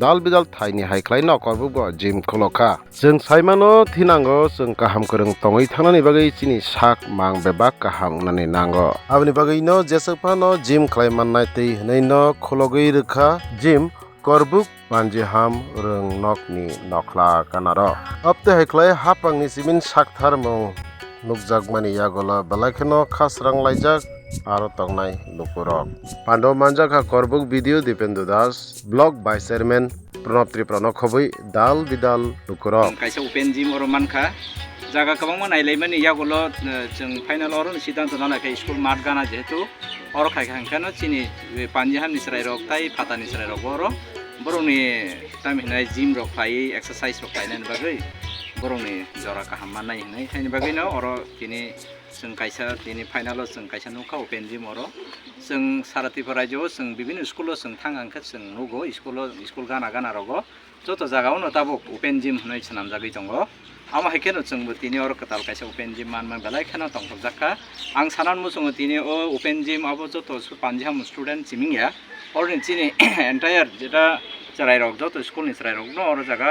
dal bidal thaini haiklai no Karbook gym kholokha जों saimano thinango जों kaham korong tongoi thangnani bagui chini sak mang bebak kaham wngnani nango aboni bagui no jesakpa no gym khlai mannai tei hinai no khologui rwkha gym Karbook manjiham rung nokni nokla kanaro apte haiklai hapangni simin sakthar mung nukjakmani yagola belakheno khasrang laijak aro tongnai lukurok pando manjaka Karbook video Dipendu Das blog by chairman Pranab Triprano khobui dal bidal lukurok kaisa open gym oro mankha jaga kabangma nailaimani yagulo जों final oro siddhanto nana kai school mat gana jehetu oro khaikhankano chini panjiham nisrai rok tai phata nisrai rok oro boroni tam hinai gym rok khai exercise rok khainani bagui boroni jora kaham manai hinai khaini bagui no oro tini जों kaisa tini final जों kaisa nukha open gym oro जों sarati raijyo जों bibinno school जों thangangkha जों nugo school gana gana rogo joto jagao no tabuk open gym hinai swnamjagui tongo ama haikeno जोंबो tini oro katal kaisa open gym manma belai kheno tongthokjakha ang sanan musongo tini o open gym abo joto panjiham student chimingya orni chini entire jeta charai rok joto school ni charai rok no oro jaga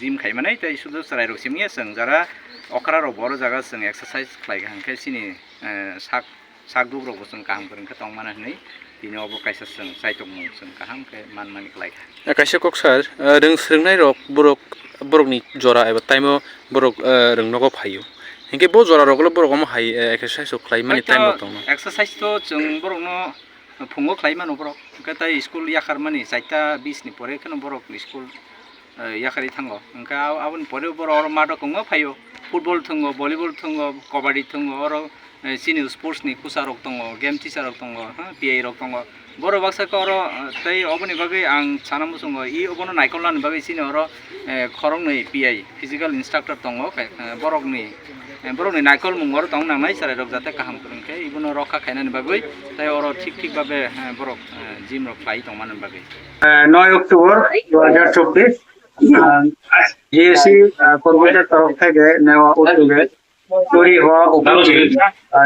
gym khaimanai tai sudu charai rok chimingya जों jara okra rok boro jaga जों exercise khlaiga hangkhe chini sak duk rok जों kaham korongkha tongmana hinai tini obo kaisa जों saitongmo जों kaham khe manmani khlaiga kaisa koksar rongsringnai rok borokni jora eba taimo borok rungnogo phaio hinke bo jora roklo borokmo hai exercise khlaimani time tongno exercise to जों borokno phungo khlaimano borok katai school yakharmani 4:20 ni pore kheno borok school yakhari thango engka aboni pore borok mato kongma phaio football thongo volleyball thongo kabaddi thongo oro chini sports ni kusa rok tongo game teacher rok tongo PI rok tongo boro baksa ko oro tai oboni bagui ang sanamu songo I obono naikolani bagui chini oro khorongni PI physical instructor tongo borokni naikol mungor tong nangnai sarai rok jate kaham korongkhe ibono rokha khainani bagui tai oro ঠিক ভাবে borok gym rok khai tongmani bagui 9 October 2024 GSC কর্মচারীর তরফ থেকে নেওয়া উদ্যোগে তৈরি হওয়া open gym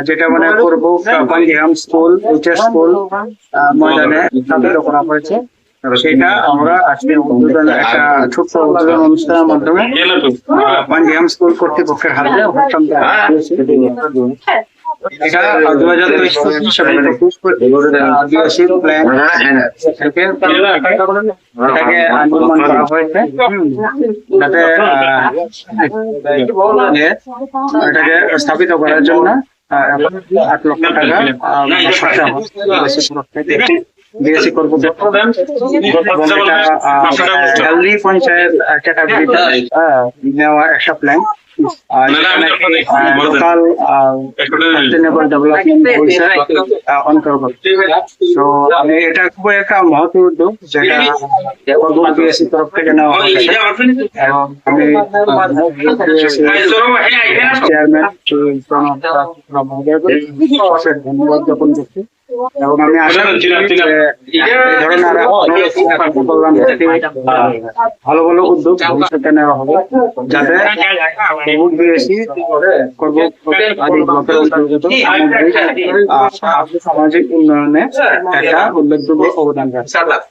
যেটা মানে Karbook পাঞ্জিহাম স্কুল এইচএস স্কুল ময়দানে স্থাপিত করা হয়েছে সেটা আমরা আজকে উদ্বোধন একটা ছোট্ট উদ্বোধন অনুষ্ঠানের মাধ্যমে পাঞ্জিহাম স্কুল কর্তৃপক্ষের হাতে হস্তান্তর করেছি এটা 2023 সালে জিএসসি প্ল্যান থেকে এটাকে নির্মাণ করা হয়েছে যাতে এটাকে স্থাপিত করার জন্য 8 লক্ষ টাকা খরচা হয় জিএসসি Karbook হেলদি পঞ্চায়েত ক্যাটাগরিতে নেওয়া একটা প্ল্যান local sustainable development অন্তর্গত তো আমি এটা খুব একটা মহৎ উদ্যোগ যেটা Karbook জিএসসি তরফ থেকে নেওয়া হয়েছে এবং আমি চেয়ারম্যান ধন্যবাদ জ্ঞাপন করছি এবং আমি আশা করছি ভালো ভালো উদ্যোগ ভবিষ্যতে নেওয়া হবে যাতে Karbook জিএসসি Karbook আদি ব্লকের অন্তর্গত সামাজিক উন্নয়নে একটা উল্লেখযোগ্য অবদান রাখে